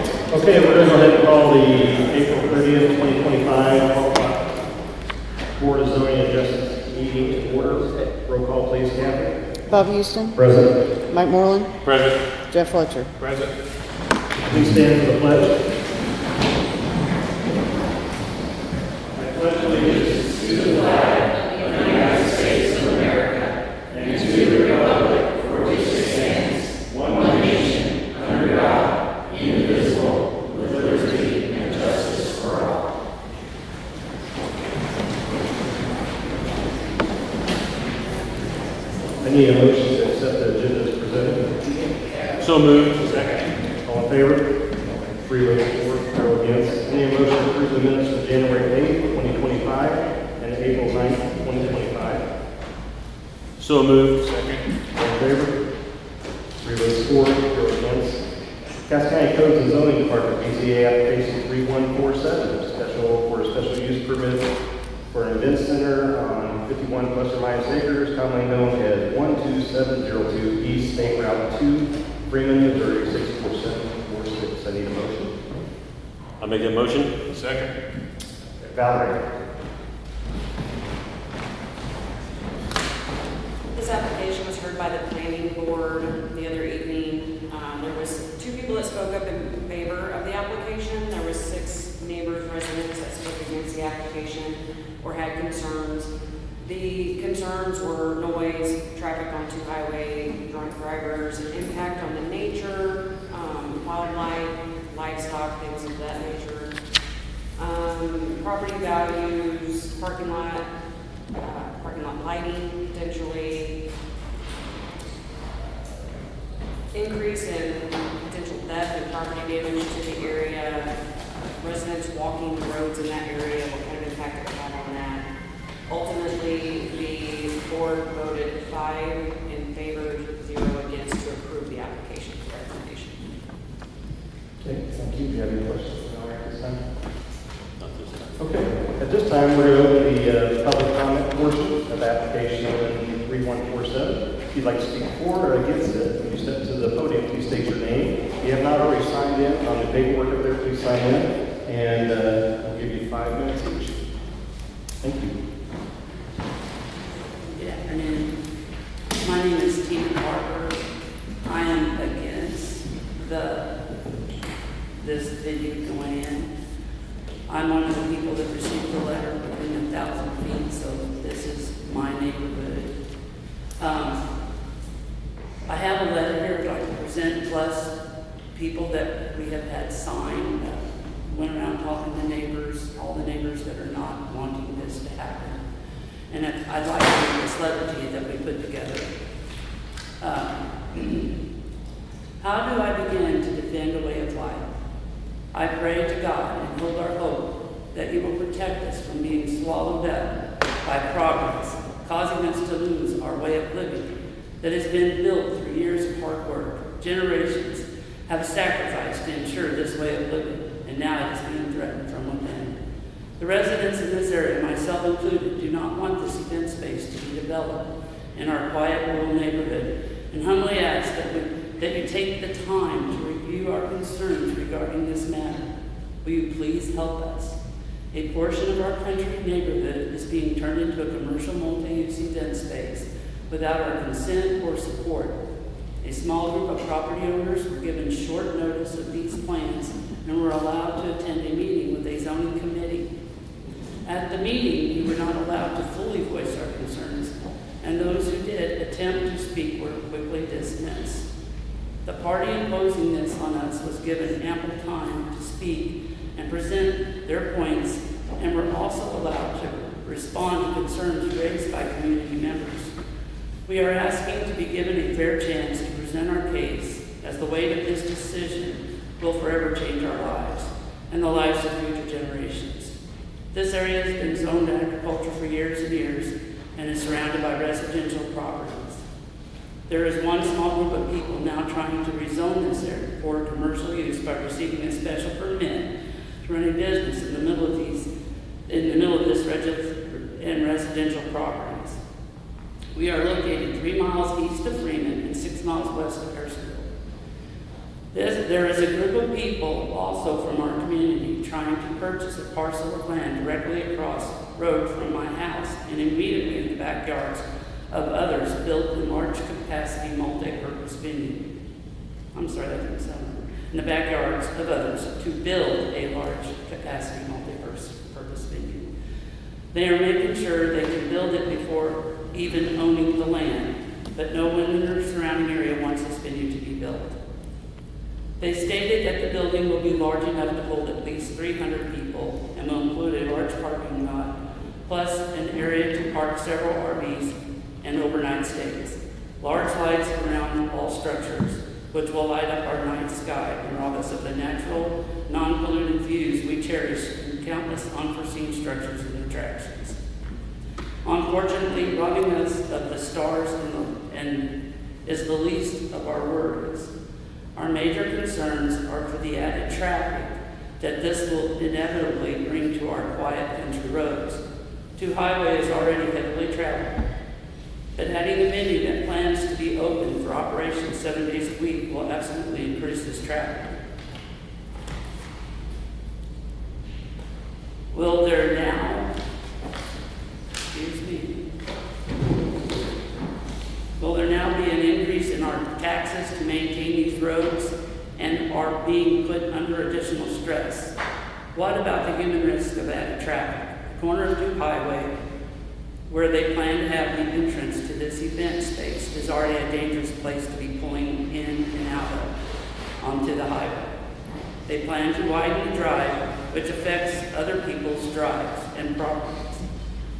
Second. Okay, we're going to go ahead and call the April 30th, 2025 Board of Zoning Adjustments meeting to order. Roll call, please, Kathy. Bob Houston. Present. Mike Moreland. Present. Jeff Fletcher. Present. Please stand for the pledge. I pledge allegiance to the flag of the United States of America and to the republic for which it stands, one nation, under God, indivisible, with liberty and justice for all. I need a motion to accept the agenda as presented. So moved. Second. All in favor? 3 votes for, 0 against. Any motion to approve the minutes of January 8th, 2025 and April 9th, 2025? So moved. Second. All in favor? 3 votes for, 0 against. Cass County Codes and Zoning Department, BZA application 3147, for a special use permit for an event center on 51 plus or minus acres, commonly known as 12702 East State Route 2, Freeman, Missouri, 64746. I need a motion. I'll make that motion. Second. Valerie. This application was heard by the planning board the other evening. There was 2 people that spoke up in favor of the application. There was 6 neighbors, residents that spoke against the application or had concerns. The concerns were noise, traffic on 2 highway, drunk drivers, and impact on the nature, wildlife, livestock, things of that nature. Property values, parking lot lighting, potentially increase in potential theft and property damage to the area, residents walking the roads in that area, what kind of impact it would have on that. Ultimately, the board voted 5 in favor, 0 against to approve the application for recommendation. Okay, thank you. Do you have any questions at this time? Not this time. Okay, at this time, we're going to open the public comment portion of application 3147. If you'd like to speak for or against it, when you step to the podium, please state your name. If you have not already signed in on the paperwork up there, please sign in, and we'll give you 5 minutes each. Thank you. Good afternoon. My name is Tina Barber. I am against this video going in. I'm one of the people that received the letter within 1,000 feet, so this is my neighborhood. I have a letter here I'd like to present, plus people that we have had signed. Went around talking to neighbors, all the neighbors that are not wanting this to happen. And I'd like to read this letter to you that we put together. How do I begin to defend a way of life? I pray to God and hold our hope that He will protect us from being swallowed up by progress, causing us to lose our way of living that has been built through years of hard work. Generations have sacrificed to ensure this way of living, and now it is being threatened from within. The residents in this area, myself included, do not want this event space to be developed in our quiet rural neighborhood, and humbly ask that you take the time to review our concerns regarding this matter. Will you please help us? A portion of our country neighborhood is being turned into a commercial multi-use event space without our consent or support. A small group of property owners were given short notice of these plans and were allowed to attend a meeting with a zoning committee. At the meeting, we were not allowed to fully voice our concerns, and those who did attempt to speak were quickly dismissed. The party imposing this on us was given ample time to speak and present their points, and were also allowed to respond to concerns raised by community members. We are asking to be given a fair chance to present our case, as the weight of this decision will forever change our lives and the lives of future generations. This area has been zoned agriculture for years and years and is surrounded by residential properties. There is one small group of people now trying to rezone this area for commercial use by receiving a special permit to run a business in the middle of this residential properties. We are located 3 miles east of Freeman and 6 miles west of Harrisonville. There is a group of people also from our community trying to purchase a parcel of land directly across road from my house and immediately in the backyards of others build a large capacity multi-purpose venue. I'm sorry, that didn't sound right. In the backyards of others to build a large capacity multi-purpose venue. They are making sure they can build it before even owning the land, but no one in the surrounding area wants this venue to be built. They stated that the building will be large enough to hold at least 300 people and will include a large parking lot, plus an area to park several RVs and overnight stays. Large lights around all structures, which will light up our night sky and rob us of the natural, non-polluted views we cherish in countless unforeseen structures and attractions. Unfortunately, robbing us of the stars and is the least of our worries. Our major concerns are for the added traffic that this will inevitably bring to our quiet country roads. 2 highways already heavily traveled, but adding a venue that plans to be open for operation 7 days a week will absolutely increase this traffic. Will there now be an increase in our taxes to maintain these roads and are being put under additional stress? What about the human risk of added traffic? The corner of Duke Highway, where they plan to have the entrance to this event space, is already a dangerous place to be pulling in and out of onto the highway. They plan to widen the drive, which affects other people's drives and properties.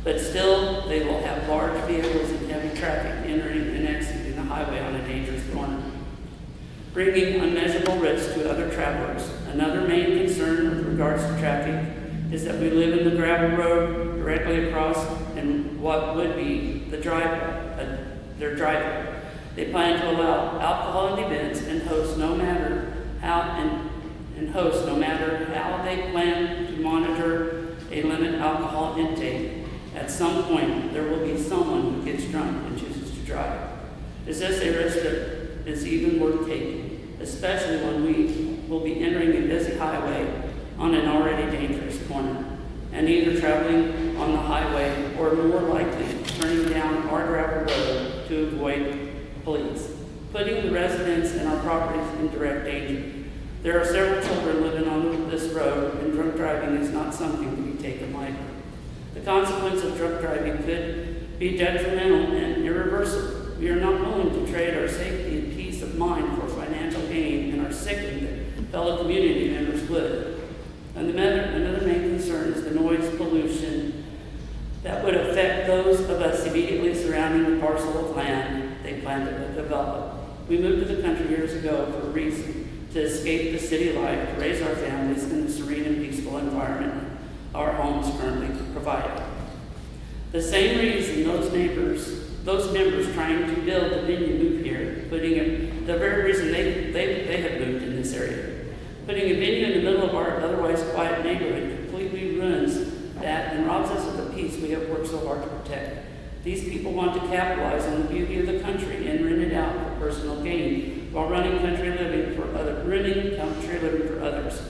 But still, they will have large vehicles and heavy traffic entering and exiting the highway on a dangerous corner, bringing unmeasurable risk to other travelers. Another main concern with regards to traffic is that we live in the gravel road directly across and what would be the their driveway. They plan to allow alcohol in events and host no matter how they plan to monitor a limit alcohol intake. At some point, there will be someone who gets drunk and chooses to drive. Is this a risk that is even worth taking, especially when we will be entering a busy highway on an already dangerous corner, and either traveling on the highway or more likely turning down our gravel road to avoid police, putting the residents and our properties in direct danger. There are several children living on this road, and drunk driving is not something to be taken lightly. The consequence of drunk driving could be detrimental and irreversible. We are not willing to trade our safety and peace of mind for financial gain, and are sickened that fellow community members would. And another main concern is the noise pollution that would affect those of us immediately surrounding the parcel of land they plan to develop. We moved to the country years ago for a reason, to escape the city life, to raise our families in the serene and peaceful environment our homes currently provide. The same reason those members trying to build the venue moved here, the very reason they have moved in this area. Putting a venue in the middle of our otherwise quiet neighborhood completely ruins that and robs us of the peace we have worked so hard to protect. These people want to capitalize on the beauty of the country and rent it out for personal gain while renting country living for others.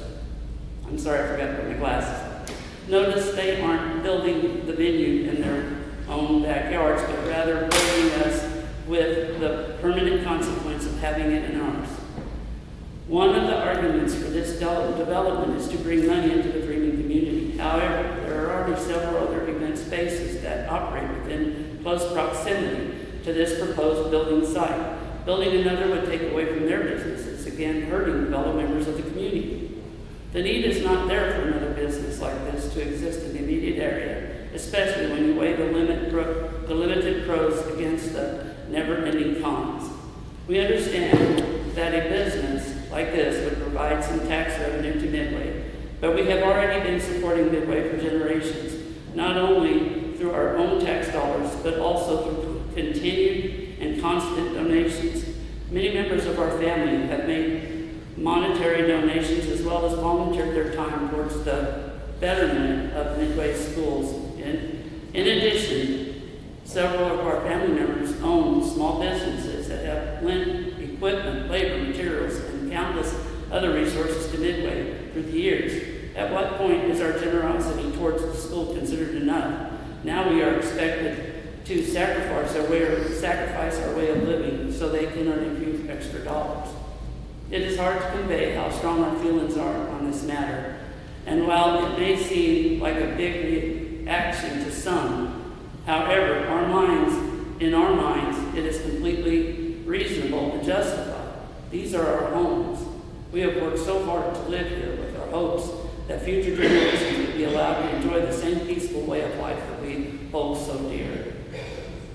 I'm sorry, I forgot to put my glasses on. Notice they aren't building the venue in their own backyards, but rather burdening us with the permanent consequence of having it in ours. One of the arguments for this development is to bring money into the Freeman community. However, there are already several other event spaces that operate within close proximity to this proposed building site. Building another would take away from their businesses, again hurting fellow members of the community. The need is not there for another business like this to exist in the immediate area, especially when you weigh the limited pros against the never-ending cons. We understand that a business like this would provide some tax revenue to Midway, but we have already been supporting Midway for generations, not only through our own tax dollars, but also through continued and constant donations. Many members of our family have made monetary donations as well as volunteered their time towards the betterment of Midway schools. In addition, several of our family members own small businesses that have lent equipment, labor, materials, and countless other resources to Midway through the years. At what point is our generosity towards the school considered enough? Now we are expected to sacrifice our way of living so they can earn a few extra dollars. It is hard to convey how strong our feelings are on this matter, and while it may seem like a big reaction to some, however, in our minds, it is completely reasonable and justified. These are our homes. We have worked so hard to live here with our hopes that future generations will be allowed to enjoy the same peaceful way of life that we hold so dear.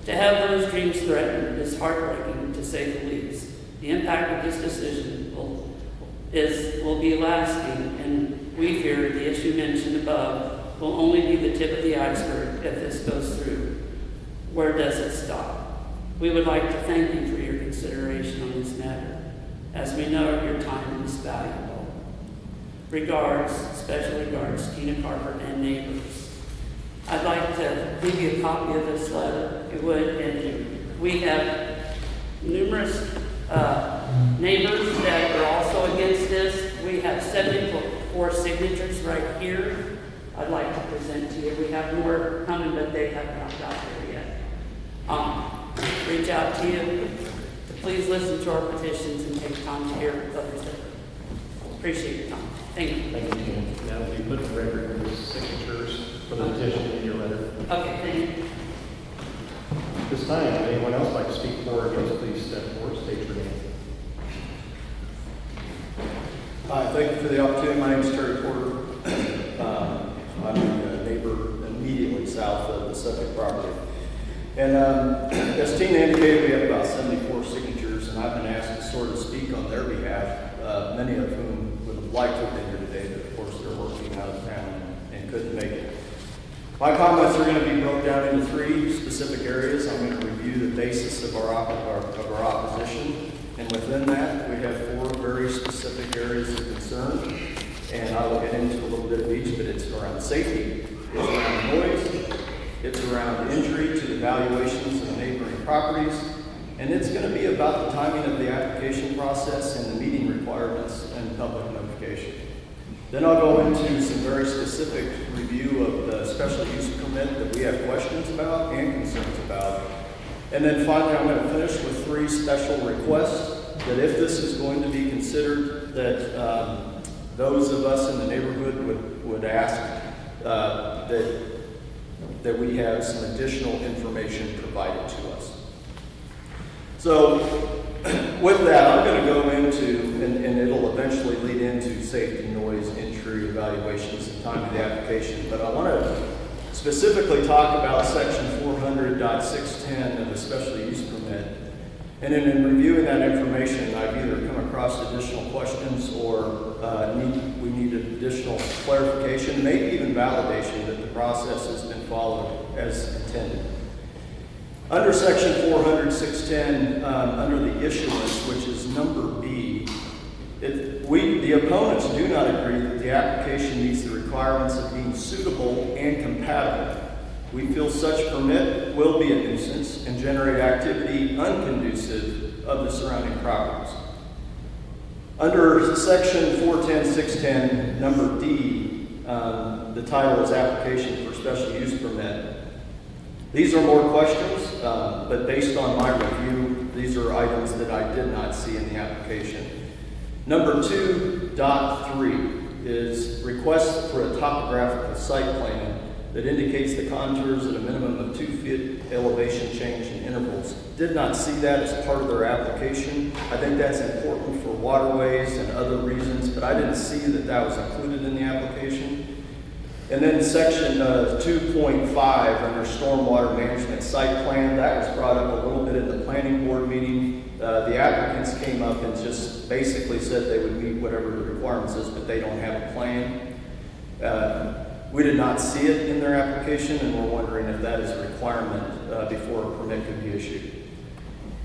To have those dreams threatened is heartbreaking, to say the least. The impact of this decision will be lasting, and we fear the issue mentioned above will only be the tip of the iceberg if this goes through. Where does it stop? We would like to thank you for your consideration on this matter, as we know your time is valuable. Regards, special regards, Tina Carper and neighbors. I'd like to give you a copy of this letter, if you would, and we have numerous neighbors that are also against this. We have 74 signatures right here. I'd like to present to you. We have more coming, but they have not got there yet. Reach out to you to please listen to our petitions and take time to hear others. Appreciate your time. Thank you. Thank you, Tina. Now, will you put the record with signatures for the petition in your letter? Okay, thank you. This time, if anyone else like to speak for or against, please step forward, state your name. Hi, thank you for the opportunity. My name is Terry Porter. I'm a neighbor immediately south of the subject property. And as Tina indicated, we have about 74 signatures, and I've been asked to sort of speak on their behalf, many of whom would have liked to have been here today, but of course they're working out of town and couldn't make it. My comments are going to be broken down into three specific areas. I'm going to review the basis of our opposition, and within that, we have four very specific areas of concern, and I will get into a little bit of each, but it's around safety, it's around noise, it's around injury to the valuations of the neighboring properties, and it's going to be about the timing of the application process and the meeting requirements and public notification. Then I'll go into some very specific review of the special use permit that we have questions about and concerns about. And then finally, I'm going to finish with three special requests that if this is going to be considered, that those of us in the neighborhood would ask that we have some additional information provided to us. So with that, I'm going to go into, and it'll eventually lead into safety, noise, injury evaluations and time of the application, but I want to specifically talk about section 400.610 of the special use permit. And in reviewing that information, I've either come across additional questions or we need additional clarification, maybe even validation that the process has been followed as intended. Under section 400.610, under the issuance, which is number B, the opponents do not agree that the application meets the requirements of being suitable and compatible. We feel such permit will be a nuisance and generate activity unconducive of the surrounding properties. Under section 410.610, number D, the title is application for special use permit. These are more questions, but based on my review, these are items that I did not see in the application. Number 2.3 is request for a topographical site plan that indicates the contours at a minimum of 2 feet elevation change in intervals. Did not see that as part of their application. I think that's important for waterways and other reasons, but I didn't see that that was included in the application. And then section 2.5 under stormwater management site plan, that was brought up a little bit at the planning board meeting. The applicants came up and just basically said they would meet whatever the requirements is, but they don't have a plan. We did not see it in their application, and we're wondering if that is a requirement before a permit could be issued.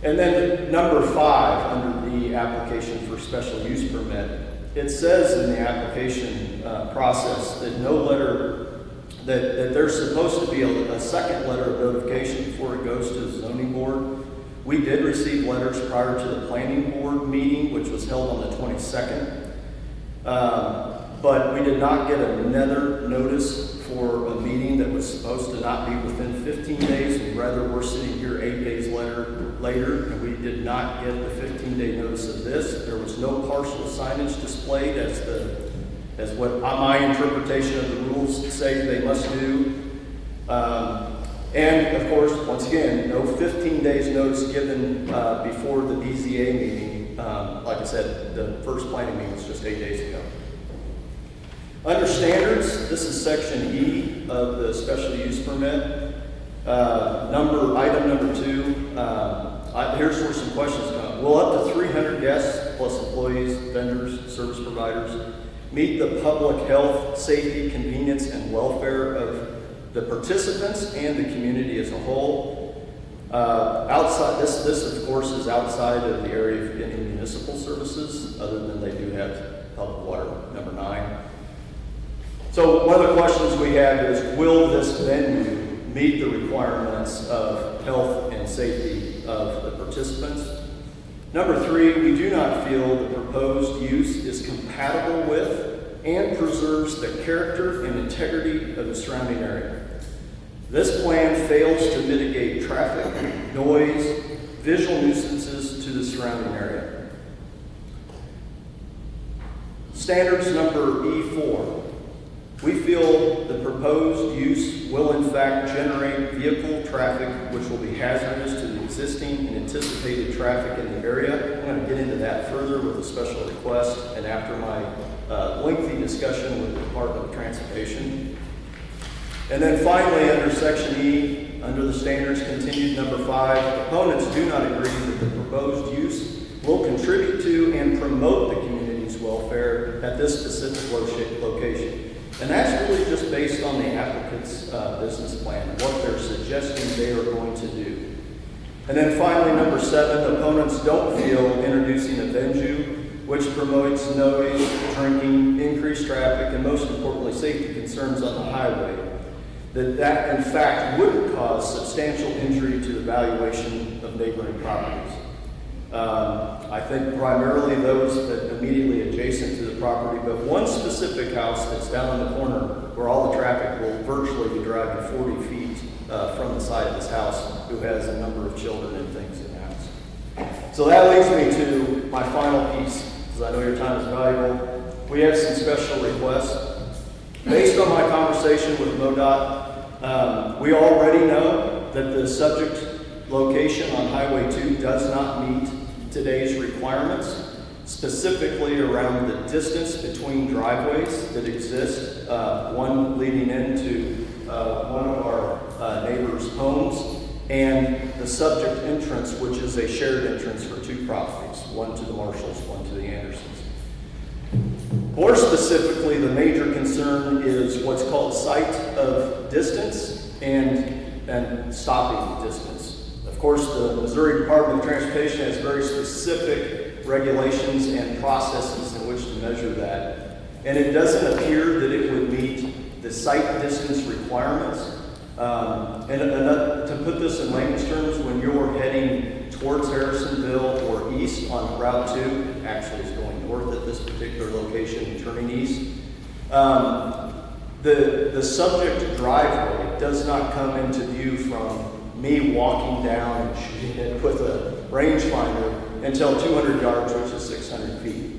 And then number 5 under the application for special use permit, it says in the application process that no letter, that there's supposed to be a second letter of notification before it goes to the zoning board. We did receive letters prior to the planning board meeting, which was held on the 22nd. But we did not get another notice for a meeting that was supposed to not be within 15 days, and rather we're sitting here 8 days later, and we did not get the 15-day notice of this. There was no partial signage displayed as what my interpretation of the rules say they must do. And of course, once again, no 15 days notice given before the BZA meeting. Like I said, the first planning meeting was just 8 days ago. Under standards, this is section E of the special use permit. Item number 2, here's where some questions come. Will up to 300 guests, plus employees, vendors, service providers, meet the public health, safety, convenience, and welfare of the participants and the community as a whole? Outside, this of course is outside of the area of any municipal services, other than they do have public water, number 9. So one of the questions we have is, will this venue meet the requirements of health and safety of the participants? Number 3, we do not feel the proposed use is compatible with and preserves the character and integrity of the surrounding area. This plan fails to mitigate traffic, noise, visual nuisances to the surrounding area. Standards number E4. We feel the proposed use will in fact generate vehicle traffic which will be hazardous to the existing and anticipated traffic in the area. I'm going to get into that further with a special request and after my lengthy discussion with the Department of Transportation. And then finally, under section E, under the standards continued, number 5, opponents do not agree that the proposed use will contribute to and promote the community's welfare at this specific location. And that's really just based on the applicant's business plan, what they're suggesting they are going to do. And then finally, number 7, opponents don't feel introducing a venue which promotes noise, drinking, increased traffic, and most importantly, safety concerns on the highway, that in fact would cause substantial injury to the valuation of neighboring properties. I think primarily those that immediately adjacent to the property, but one specific house that's down in the corner where all the traffic will virtually be driving 40 feet from the side of this house, who has a number of children and things in the house. So that leads me to my final piece, because I know your time is valuable. We have some special requests. Based on my conversation with MoDOT, we already know that the subject location on Highway 2 does not meet today's requirements, specifically around the distance between driveways that exist, one leading into one of our neighbors' homes, and the subject entrance, which is a shared entrance for 2 properties, one to the Marshalls, one to the Andersons. More specifically, the major concern is what's called sight of distance and stopping distance. Of course, the Missouri Department of Transportation has very specific regulations and processes in which to measure that. And it doesn't appear that it would meet the sight distance requirements. To put this in layman's terms, when you're heading towards Harrisonville or east on Route 2, actually it's going north at this particular location and turning east, the subject driveway does not come into view from me walking down and shooting it with a rangefinder until 200 yards, which is 600 feet.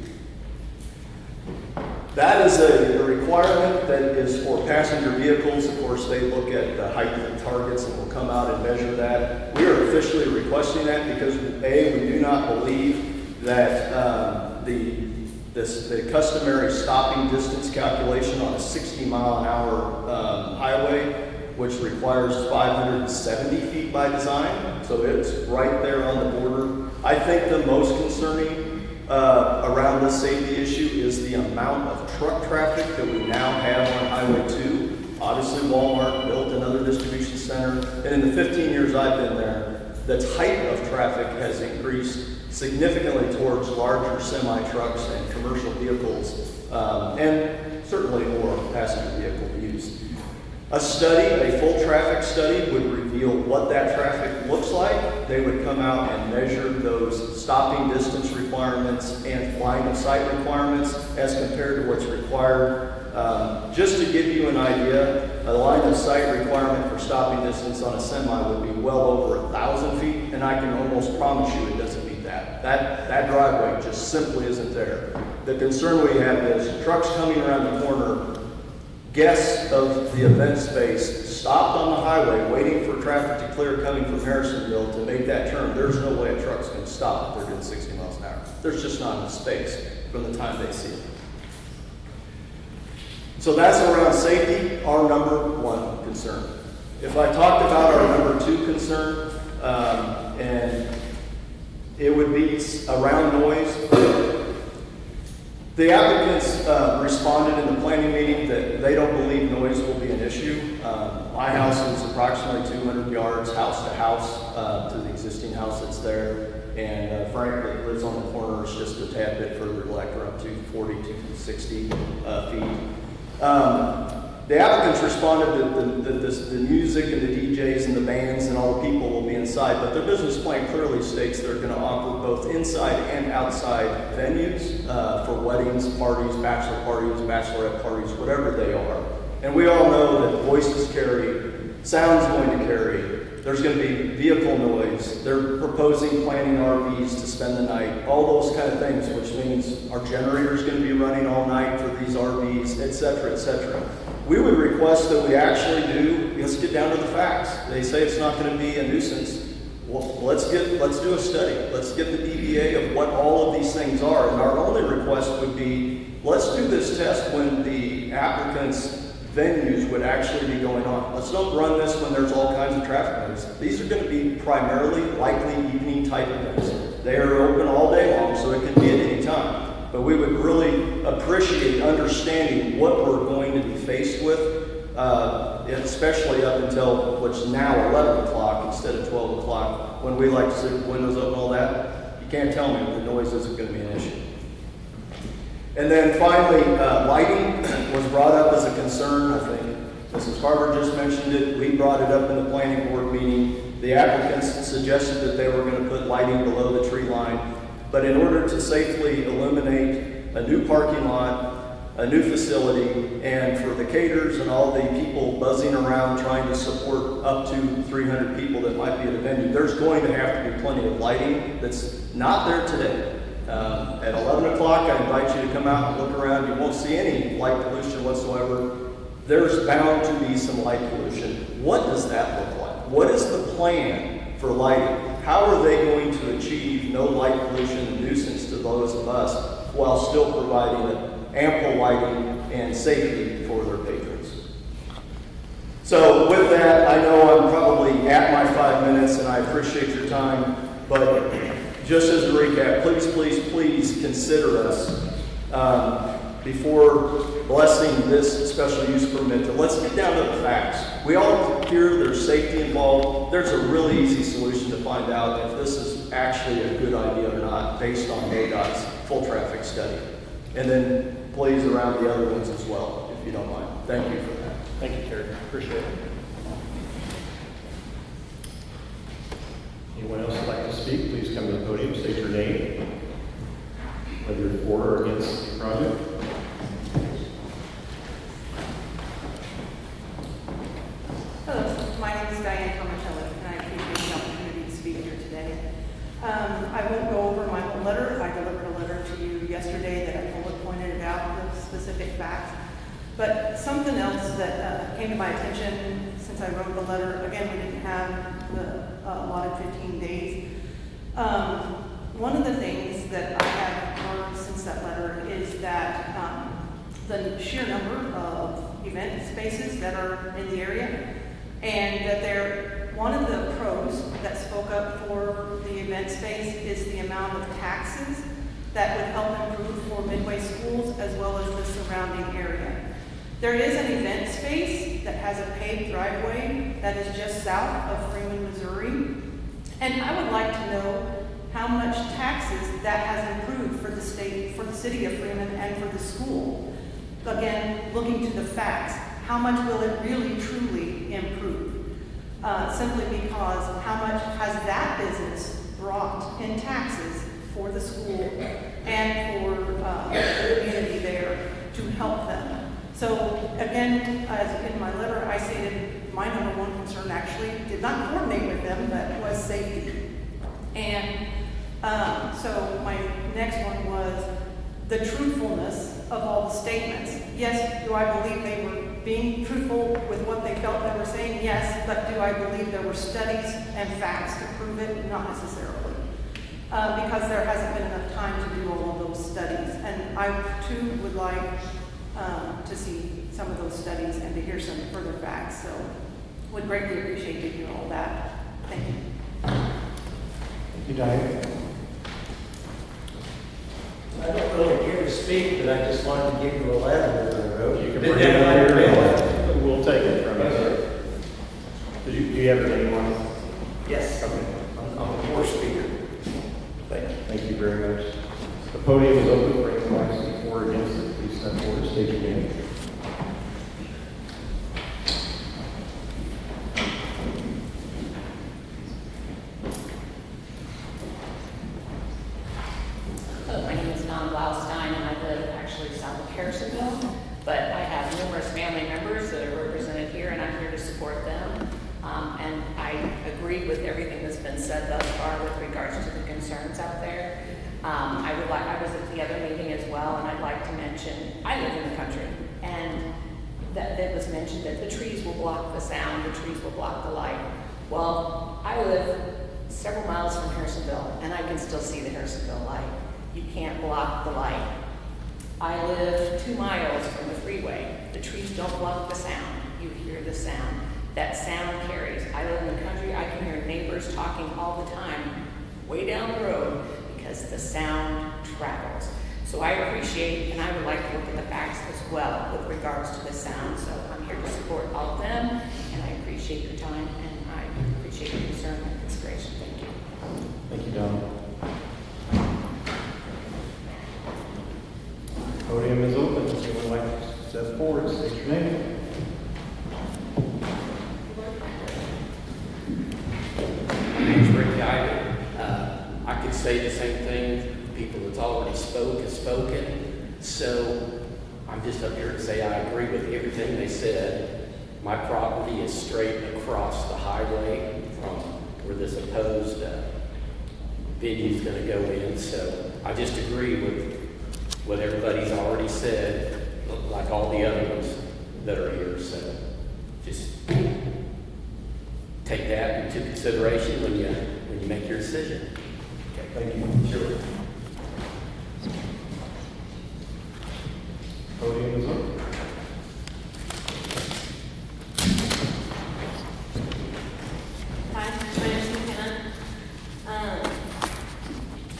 That is a requirement that is for passenger vehicles. Of course, they look at the height of the targets and will come out and measure that. We are officially requesting that because, A, we do not believe that the customary stopping distance calculation on a 60-mile-an-hour highway, which requires 570 feet by design, so it's right there on the border. I think the most concerning around this safety issue is the amount of truck traffic that we now have on Highway 2. Obviously, Walmart built another distribution center, and in the 15 years I've been there, the type of traffic has increased significantly towards larger semi-trucks and commercial vehicles, and certainly more passenger vehicle use. A full traffic study would reveal reveal what that traffic looks like. They would come out and measure those stopping distance requirements and line of sight requirements as compared to what's required. Just to give you an idea, a line of sight requirement for stopping distance on a semi would be well over 1,000 feet, and I can almost promise you it doesn't meet that. That driveway just simply isn't there. The concern we have is trucks coming around the corner, guests of the event space stopped on the highway waiting for traffic to clear coming from Harrisonville to make that turn. There's no way a truck's going to stop if they're doing 60 miles an hour. There's just not enough space from the time they see it. So that's around safety, our number one concern. If I talked about our number two concern, and it would be around noise. The applicants responded in the planning meeting that they don't believe noise will be an issue. My house is approximately 200 yards house to house to the existing house that's there. And Frank that lives on the corner is just a tad bit further like we're up to 40 to 60 feet. The applicants responded that the music and the DJs and the bands and all the people will be inside, but their business plan clearly states they're going to offer both inside and outside venues for weddings, parties, bachelor parties, bachelorette parties, whatever they are. And we all know that voices carry, sound's going to carry, there's going to be vehicle noise, they're proposing planning RVs to spend the night, all those kind of things, which means our generator's going to be running all night for these RVs, et cetera, et cetera. We would request that we actually let's get down to the facts. They say it's not going to be a nuisance. Well, let's do a study. Let's get the DBA of what all of these things are. And our only request would be, let's do this test when the applicants' venues would actually be going on. Let's don't run this when there's all kinds of traffic noise. These are going to be primarily likely evening type events. They are open all day long, so it can be at any time. But we would really appreciate understanding what we're going to be faced with, especially up until what's now 11 o'clock instead of 12 o'clock, when we like to see the windows open and all that. You can't tell me the noise isn't going to be an issue. And then finally, lighting was brought up as a concern. I think Mrs. Carver just mentioned it. We brought it up in the planning board meeting. The applicants suggested that they were going to put lighting below the tree line. But in order to safely illuminate a new parking lot, a new facility, and for the caterers and all the people buzzing around trying to support up to 300 people that might be at a venue, there's going to have to be plenty of lighting that's not there today. At 11 o'clock, I invite you to come out and look around. You won't see any light pollution whatsoever. There's bound to be some light pollution. What does that look like? What is the plan for lighting? How are they going to achieve no light pollution and nuisance to those of us while still providing ample lighting and safety for their patrons? So with that, I know I'm probably at my 5 minutes and I appreciate your time, but just as a recap, please consider us before blessing this special use permit. Let's get down to the facts. We all hear there's safety involved. There's a really easy solution to find out if this is actually a good idea or not based on MADOT's full traffic study. And then please around the other ones as well, if you don't mind. Thank you for that. Thank you, Terry. Appreciate it. Anyone else would like to speak, please come to the podium, state your name, whether you're for or against the project. Hello, my name is Diane Tomacelli, and I appreciate the opportunity to speak here today. I won't go over my whole letter. I delivered a letter to you yesterday that I fully pointed out the specific facts. But something else that came to my attention since I wrote the letter, again, we didn't have the allotted 15 days. One of the things that I have learned since that letter is that the sheer number of event spaces that are in the area, and that one of the pros that spoke up for the event space is the amount of taxes that would help improve for Midway schools as well as the surrounding area. There is an event space that has a paved driveway that is just south of Freeman, Missouri, and I would like to know how much taxes that has improved for the state, for the city of Freeman, and for the school. Again, looking to the facts, how much will it really truly improve? simply because how much has that business brought in taxes for the school and for the community there to help them. So again, as in my letter, I stated my number one concern actually did not coordinate with them, but was safety. And so my next one was the truthfulness of all the statements. Yes, do I believe they were being truthful with what they felt they were saying? Yes, but do I believe there were studies and facts to prove it? Not necessarily. Because there hasn't been enough time to do all of those studies. And I too would like to see some of those studies and to hear some further facts. So would greatly appreciate to hear all that. Thank you. Thank you, Diane. I don't really care to speak, but I just wanted to give you a letter that I wrote. You can Did bring it that up letter here. in? We'll take it from you. Do you have your name on it? Yes. Okay. I'm a poor speaker. Thank you very much. The podium is open for anyone to speak for or against it. Please step forward, state your name. My name is Don Blaustein, and I live actually south of Harrisonville, but I have numerous family members that are represented here, and I'm here to support them. And I agree with everything that's been said thus far with regards to the concerns out there. I was at the other meeting as well, and I'd like to mention, I live in the country, and that it was mentioned that the trees will block the sound, the trees will block the light. Well, I live several miles from Harrisonville, and I can still see the Harrisonville light. You can't block the light. I live 2 miles from the freeway. The trees don't block the sound. You hear the sound. That sound carries. I live in the country. I can hear neighbors talking all the time way down the road because the sound travels. So I appreciate, and I would like to look at the facts as well with regards to the sound. So I'm here to support all of them, and I appreciate your time, and I appreciate your concern and consideration. Thank you. Thank you, Don. Podium is open. If anyone would like to step forward, state your name. My name's Rick Geiger. I could say the same thing. People that's already spoke have spoken. So I'm just up here to say I agree with everything they said. My property is straight across the highway from where this opposed venue is going to go in. So I just agree with what everybody's already said, like all the other ones that are here. So just take that into consideration when you make your decision. Okay, Thank you. sure. Podium is open. Hi, my name is McKenna.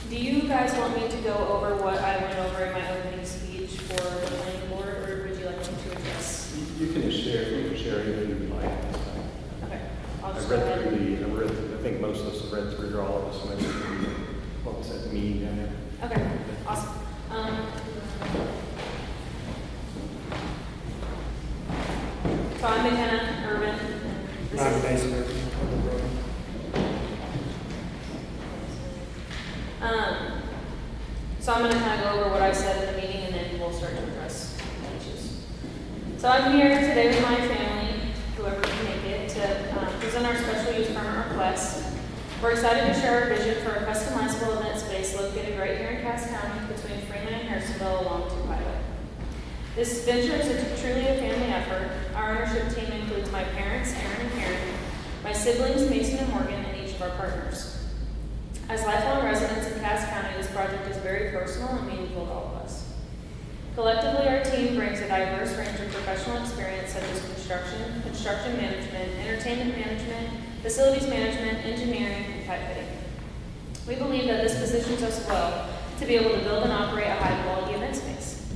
Do you guys want me to go over what I went over in my opening speech for the planning board, or would you like me to address? You can share anything you'd like. Okay, I'll I just go ahead. I think most of us have read through all of us, so I think what was that meeting down there? Okay, awesome. So I'm McKenna Urban. This is- So I'm gonna kind of go over what I said in the meeting, and then we'll start to address issues. So I'm here today with my family, whoever can make it, to present our special use permit request. We're excited to share our vision for a customizable event space located right here in Cass County between Freeman and Harrisonville along 2 Highway. This venture is truly a family effort. Our ownership team includes my parents, Aaron and Karen, my siblings, Mason and Morgan, and each of our partners. As lifelong residents in Cass County, this project is very personal and meaningful to all of us. Collectively, our team brings a diverse range of professional experience such as construction management, entertainment management, facilities management, engineering, and pipe fitting. We believe that this positions us well to be able to build and operate a high-quality event space.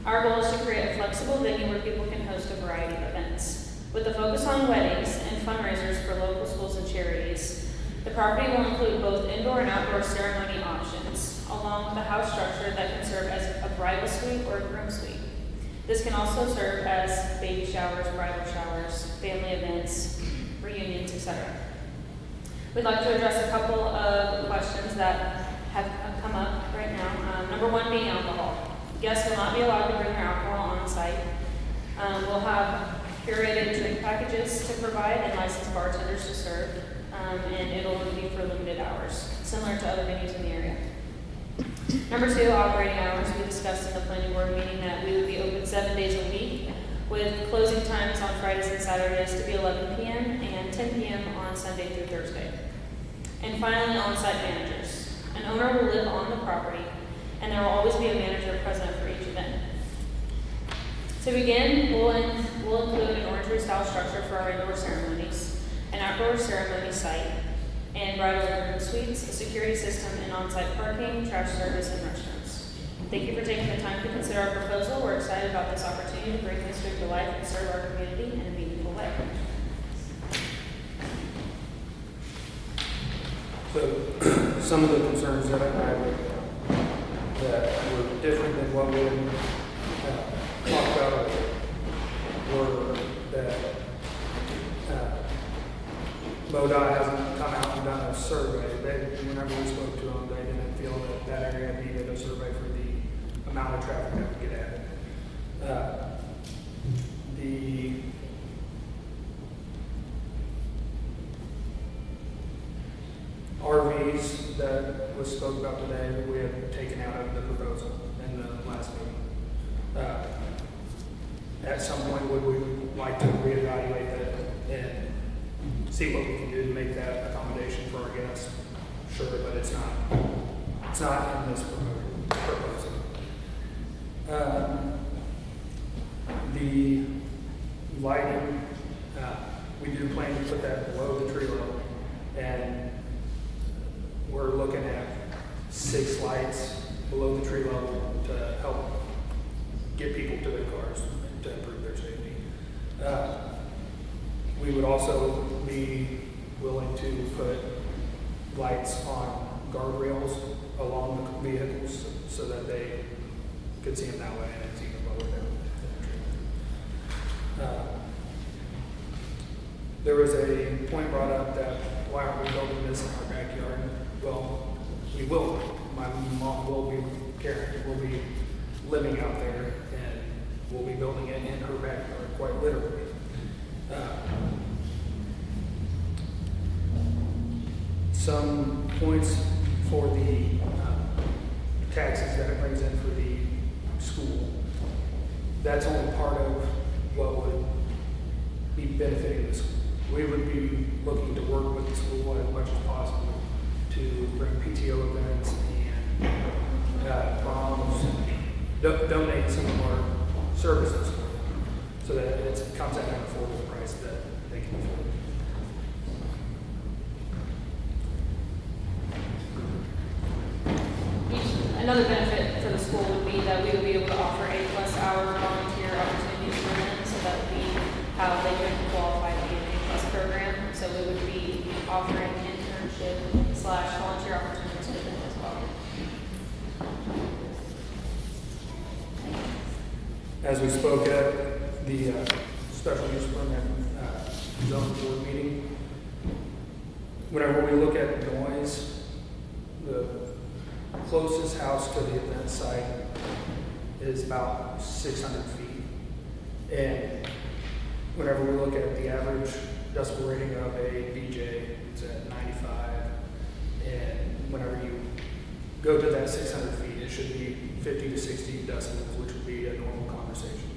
Our goal is to create a flexible venue where people can host a variety of events. With a focus on weddings and fundraisers for local schools and charities, the property will include both indoor and outdoor ceremony options, along with a house structure that can serve as a bridal suite or a groom suite. This can also serve as baby showers, bridal showers, family events, reunions, reunions, etc. We'd like to address a couple of questions that have come up right now. Number one being alcohol. Guests will not be allowed to bring their alcohol on site. We'll have curated drink packages to provide and licensed bartenders to serve, and it'll only be for limited hours, similar to other venues in the area. Number two, operating hours. We discussed in the planning board meeting that we would be open 7 days a week, with closing times on Fridays and Saturdays to be 11 p.m. and 10 p.m. on Sunday through Thursday. And finally, on-site managers. An owner will live on the property, and there will always be a manager present for each event. To begin, we'll include an orangery-style structure for our indoor ceremonies, an outdoor ceremony site, and bridal and groom suites, a security system, and on-site parking, trash service, and restrooms. Thank you for taking the time to consider our proposal. We're excited about this opportunity to bring history to life and serve our community in a meaningful way. So, some of the concerns that I had that were different than what we talked about were that MoDOT hasn't come out and done a survey. Whenever we spoke to them, they didn't feel that that area needed a survey for the amount of traffic that would get added. The RVs that was spoke about today, we had taken out of the proposal in the last meeting. At some point, would we like to reevaluate that and see what we can do to make that accommodation for our guests? Sure, but it's not in this proposal. The lighting, we do plan to put that below the tree level, and we're looking at 6 lights below the tree level to help get people to their cars and to improve their safety. We would also be willing to put lights on guardrails along the vehicles so that they could see them that way, and it's even lower there. There was a point brought up that why aren't we building this in our backyard? Well, we will. My mom will be caring. We'll be living out there, and we'll be building it in her backyard, quite literally. Some points for the taxes that it brings in for the school. That's only part of what would be benefiting the school. We would be looking to work with the school as much as possible to bring PTO events and proms, donate some of our services for them so that it comes at an affordable price that they can afford. Another benefit for the school would be that we would be able to offer A+ hour volunteer opportunities for them, so that would be how they can qualify to be an A+ program. So we would be offering internship/volunteer opportunities to them as well. As we spoke at the special use permit zone board meeting, whenever we look at noise, the closest house to the event site is about 600 feet. And whenever we look at the average decibel rating of a DJ, it's at 95. And whenever you go to that 600 feet, it should be 50 to 60 decibels, which would be a normal conversation,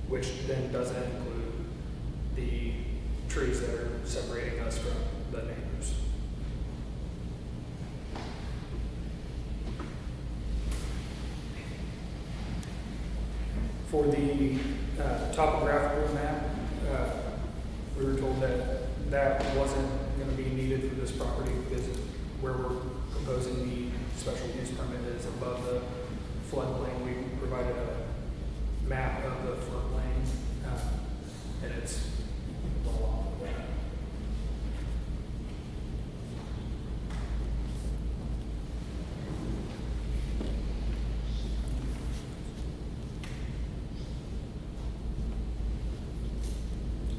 which then doesn't include the trees that are separating us from the neighbors. For the topographical map, we were told that that wasn't going to be needed for this property because where we're proposing the special use permit is above the floodplain. We provided a map of the floodplain, and it's well off of that.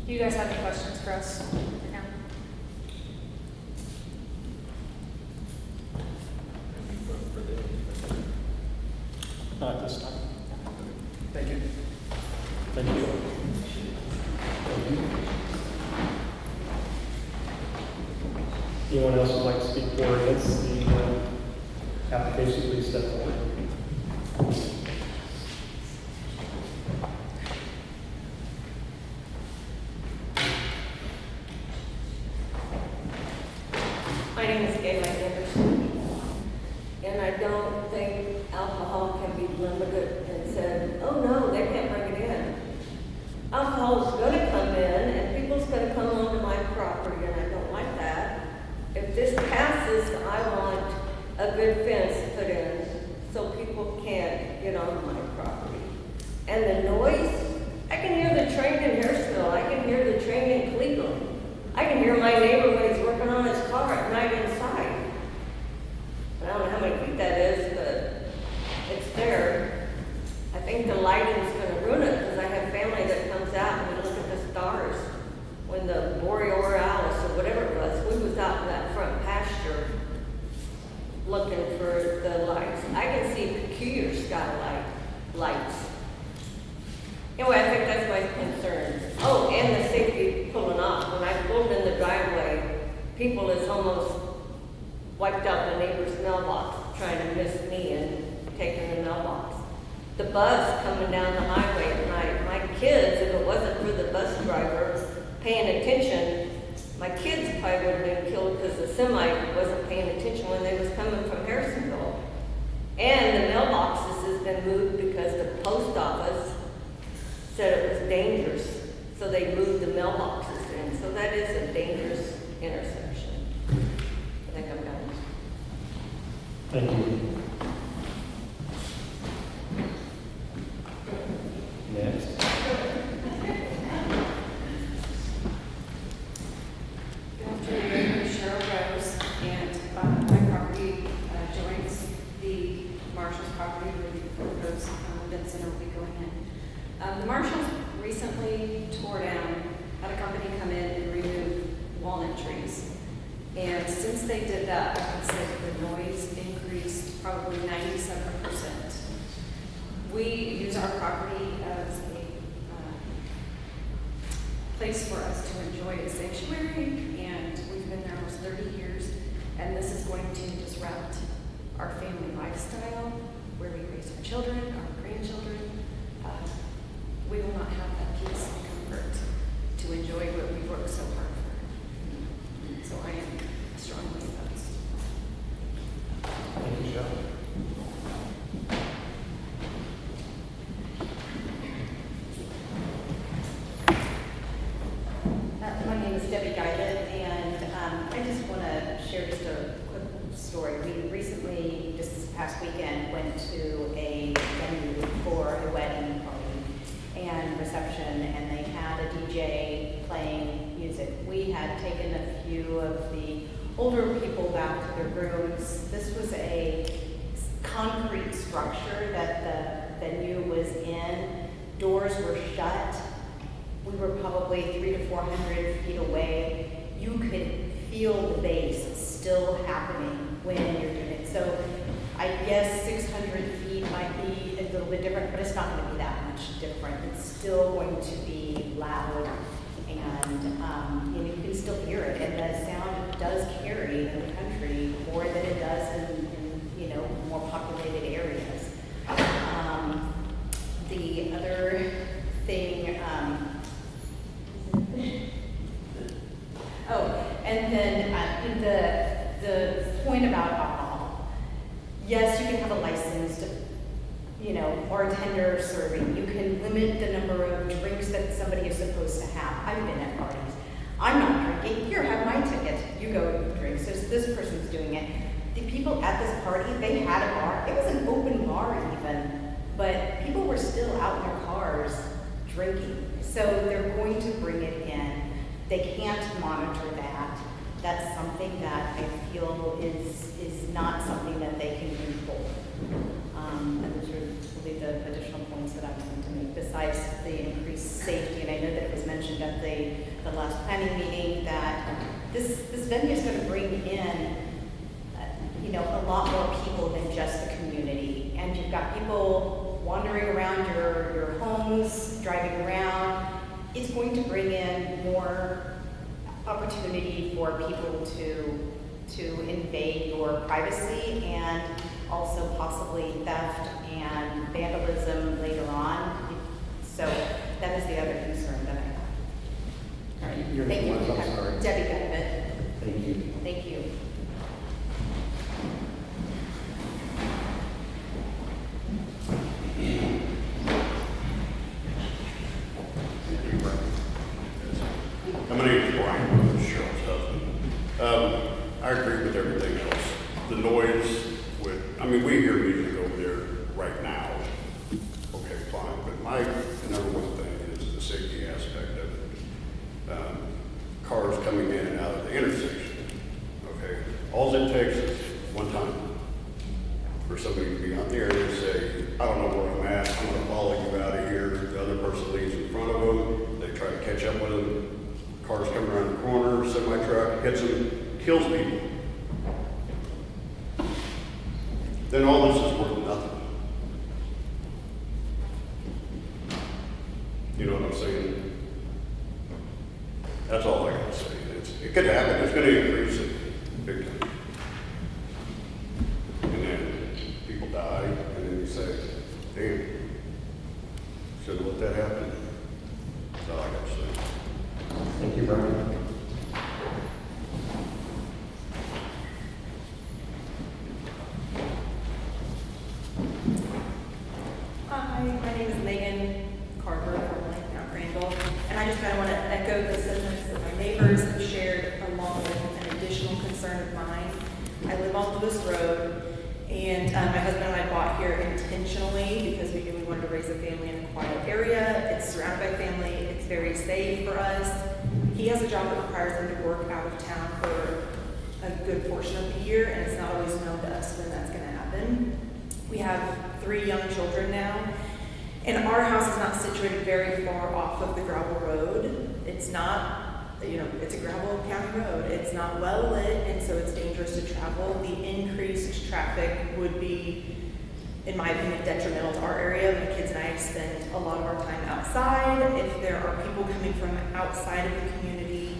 Do you guys have any questions for us right now? Thank you. Anyone else would like to speak for or against the application, please step forward. My name is Gayla Anderson, and I don't think alcohol can be limited and said, oh no, they can't bring it in. Alcohol is gonna come in, and people's gonna come onto my property, and I don't like that. If this passes, I want a good fence put in so people can't get onto my property. And the noise, I can hear the train in Harrisville, I can hear the train in Cleveland. I can hear my neighbor when he's working on his car at night inside. I don't know how many feet that is, but it's there. I think the lighting's gonna ruin it, because I have family that comes out and we look at the stars. When the borealis or whatever it was, we was out in that front pasture looking for the lights. I can see peculiar skylight lights. Anyway, I think that's my concern. Oh, and the safety pulling off. When I pulled in the driveway, people has almost wiped out the neighbor's mailbox, trying to miss me and taking the mailbox. The bus coming down the highway at night, my kids, if it wasn't for the bus driver paying attention, my kids probably would have been killed because the semi wasn't paying attention when they was coming from Harrisonville. And the mailboxes has been moved because the post office said it was dangerous, so they moved the mailboxes in. So that is a dangerous intersection. I think I'm done. Thank you. Next. Good afternoon, I'm Cheryl Rose, and my property joins the Marshall's property where the proposed event center will be going in. The Marshalls recently tore down, had a company come in and remove walnut trees. And since they did that, I would say that the noise increased probably 97%. We use our property as a place for us to enjoy a sanctuary, and we've been there almost 30 years, and this is going to disrupt our family lifestyle, where we raise our children, our grandchildren. We will not have that peace and comfort to enjoy what we work so hard for. So I am strongly opposed. Thank you, Joe. My name is Debbie Guided, and I just want to share just a quick story. We recently, just this past weekend, went to a venue for a wedding party and reception, and they had a DJ playing music. We had taken a few of the older people back to their rooms. This was a concrete structure that the venue was in. Doors were shut. We were probably 300 to 400 feet away. You could feel the bass still happening when you're doing it. So I guess 600 feet might be a little bit different, but it's not going to be that much different. It's still going to be loud, and you can still hear it. And the sound does carry in the country more than it does in more populated areas. The other thing. And then the point about alcohol. Yes, you can have a licensed, bartender serving. You can limit the number of drinks that somebody is supposed to have. I've been at parties. I'm not drinking. Here, have my ticket. You go drink. So this person's doing it. The people at this party, they had a bar. It was an open bar even, but people were still out in their cars drinking. So they're going to bring it in. They can't monitor that. That's something that I feel is not something that they can control. And those are really the additional points that I wanted to make, besides the increased safety. And I know that it was mentioned at the last planning meeting that this venue is going to bring in a lot more people than just the community. And you've got people wandering around your homes, driving around. It's going to bring in more opportunity for people to invade your privacy and also possibly theft and vandalism later on. So that is the other concern that I have. All right, Your thank name you. was, I'm sorry. Debbie Guyvet. Thank you. Thank you. My name is Brian, I'm Cheryl's husband. I agree with everything else. The noise we hear music over there right now. Okay, fine, but my number one thing is the safety aspect of it. Cars coming in and out of the intersection, okay? All it takes is one time for somebody to be out there and say, I don't know where I'm at, I'm gonna follow you out of here. The other person leaves in front of them, they try to catch up with them. Cars come around the corner, semi-truck hits them, kills people. Then all this is worth nothing. You know what I'm saying? That's all I gotta say. It could happen, it's gonna increase it big time. And then people die, and then you say, damn, shouldn't let that happen. That's all I gotta say. Thank you, Brian. Hi, my name is Megan Carver from Mount Crandall, and I just kind of want to echo the sentiments that my neighbors have shared, along with an additional concern of mine. I live on Lewis Road, and my husband and I bought here intentionally because we knew we wanted to raise a family in a quiet area. It's surrounded by family. It's very safe for us. He has a job that requires him to work out of town for a good portion of the year, and it's not always known to us when that's going to happen. We have 3 young children now, and our house is not situated very far off of the gravel road. It's not, it's a gravel county road. It's not well lit, and so it's dangerous to travel. The increased traffic would be, in my opinion, detrimental to our area. My kids and I spend a lot of our time outside. If there are people coming from outside of the community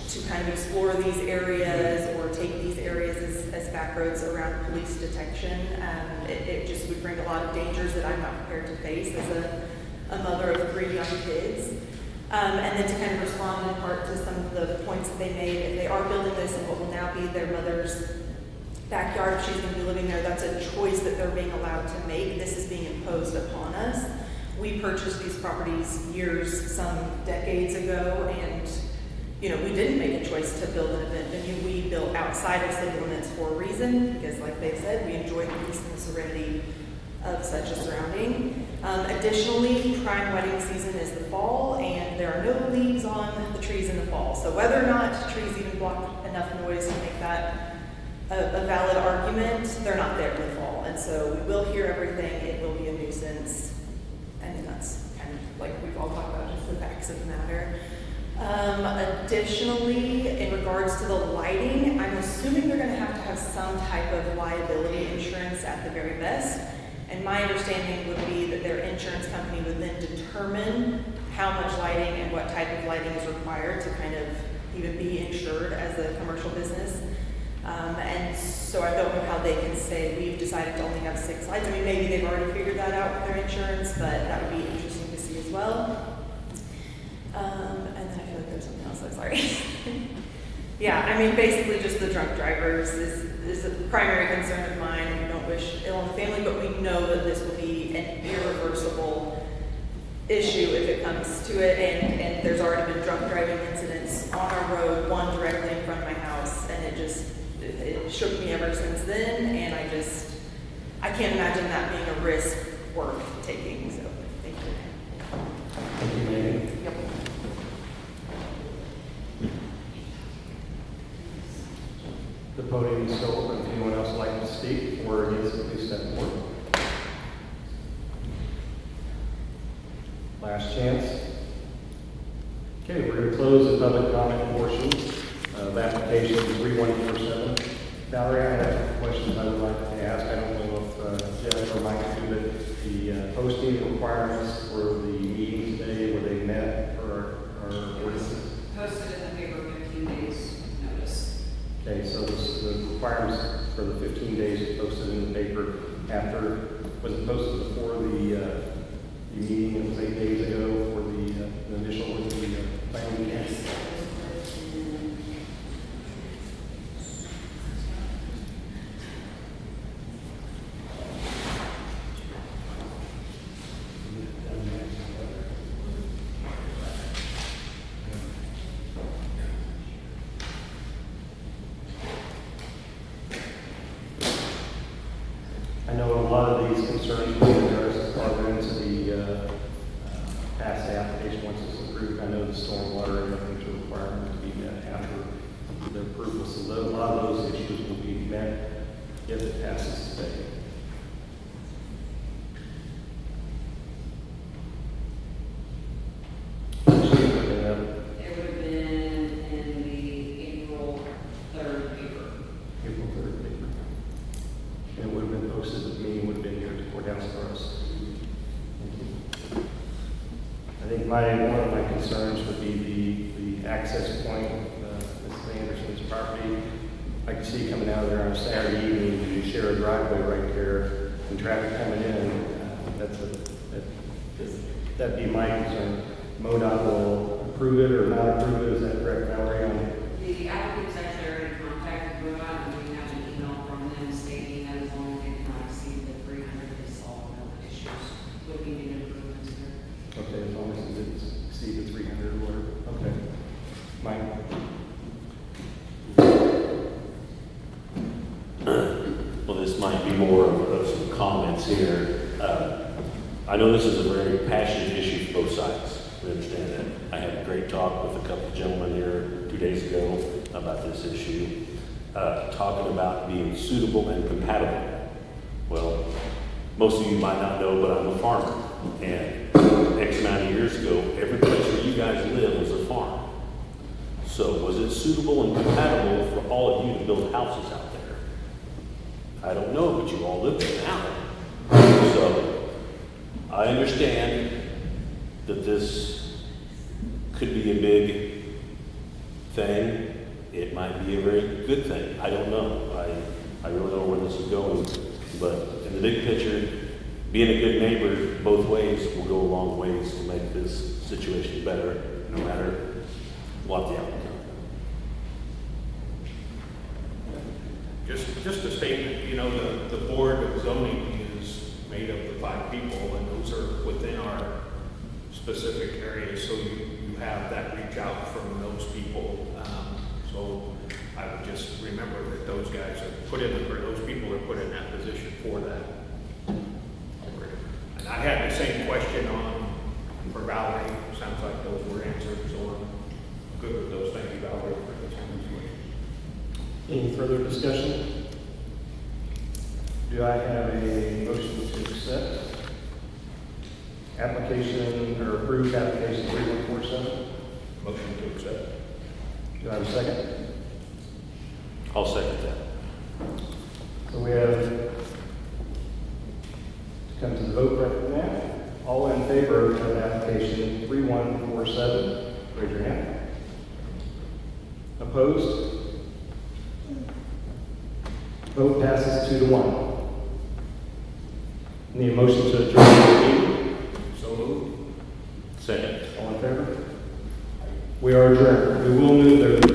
to kind of explore these areas or take these areas as back roads around police detection, it just would bring a lot of dangers that I'm not prepared to face as a mother of 3 young kids. And then to kind of respond in part to some of the points that they made, if they are building this in what will now be their mother's backyard, if she's going to be living there, that's a choice that they're being allowed to make. This is being imposed upon us. We purchased these properties some decades ago, and we didn't make a choice to build an event venue. We built outside of city limits for a reason, because like they said, we enjoy the peace and the serenity of such a surrounding. Additionally, prime wedding season is the fall, and there are no leaves on the trees in the fall. So whether or not trees even block enough noise to make that a valid argument, they're not there in the fall. And so we will hear everything, it will be a nuisance, and that's kind of like we've all talked about, just the facts of the matter. Additionally, in regards to the lighting, I'm assuming they're going to have some type of liability insurance at the very best. And my understanding would be that their insurance company would then determine how much lighting and what type of lighting is required to kind of even be insured as a commercial business. And so I don't know how they can say we've decided to only have 6 lights. I mean, maybe they've already figured that out with their insurance, but that would be interesting to see as well. And then I feel like there's something else, I'm sorry. Yeah, I mean, basically just the drunk drivers is a primary concern of mine. We don't wish ill on the family, but we know that this will be an irreversible issue if it comes to it. And there's already been drunk driving incidents on our road, one directly in front of my house, and it shook me ever since then. And I can't imagine that being a risk worth taking. So thank you. Thank you, Megan. Yep. The podium is still open. If anyone else would like to speak or against it, please step forward. Last chance. Okay, we're going to close the public comment portion of application 3147. Valerie, I have questions I would like to ask. I don't know if Jeff or Mike do, but the posting requirements for the meeting today, were they met for our ordinances? Posted in the paper 15 days notice. Okay, so the requirements for the 15 days posted in the paper after, was it posted before the meeting, it was 8 days ago for the initial, planning meeting? Yes. I know a lot of these concerns will be addressed as part of the past application once it's approved. I know the stormwater and everything's a requirement to be met after the approval. So a lot of those issues will be met if it passes today. It would have been in the April 3rd paper. April 3rd paper. And it would have been posted, the meeting would have been here at the courthouse for us. I think one of my concerns would be the access point, Mrs. Anderson's property. I can see coming out of there on a Saturday evening, you share a driveway right there, and traffic coming in, that'd be my concern. MoDOT will approve it or not approve it, is that correct, Valerie? The applicant's actually already contacted MoDOT, and we have an email from them stating that as long as they cannot exceed the 300, they solve no issues with needing improvements there. Okay, as long as it didn't exceed the 300 or whatever. Okay. Mike? Well, this might be more of some comments here. I know this is a very passionate issue for both sides. We understand that. I had a great talk with a couple of gentlemen here 2 days ago about this issue, talking about being suitable and compatible. Well, most of you might not know, but I'm a farmer. And X amount of years ago, every place where you guys live was a farm. So was it suitable and compatible for all of you to build houses out there? I don't know, but you all live there now. So I understand that this could be a big thing. It might be a very good thing. I don't know. I really don't know where this is going. But in the big picture, being a good neighbor both ways will go a long ways to make this situation better, no matter what the outcome. Just a statement, the board of zoning is made up of 5 people, and those are within our specific areas, so you have that reach out from those people. So I would just remember that those guys are put in, or those people are put in that position for that. And I had the same question for Valerie. Sounds like those were answered, so I'm good with those. Thank you, Valerie, for this one. Any further discussion? Do I have a motion to accept application or approve application 3147? Motion to accept. Do I have a second? I'll second that. So we have to come to the vote right now. All in favor of application 3147, raise your hand. Opposed? Vote passes 2-1. Need a motion to adjourn the meeting? So moved. Second. All in favor? We are adjourned. We will move the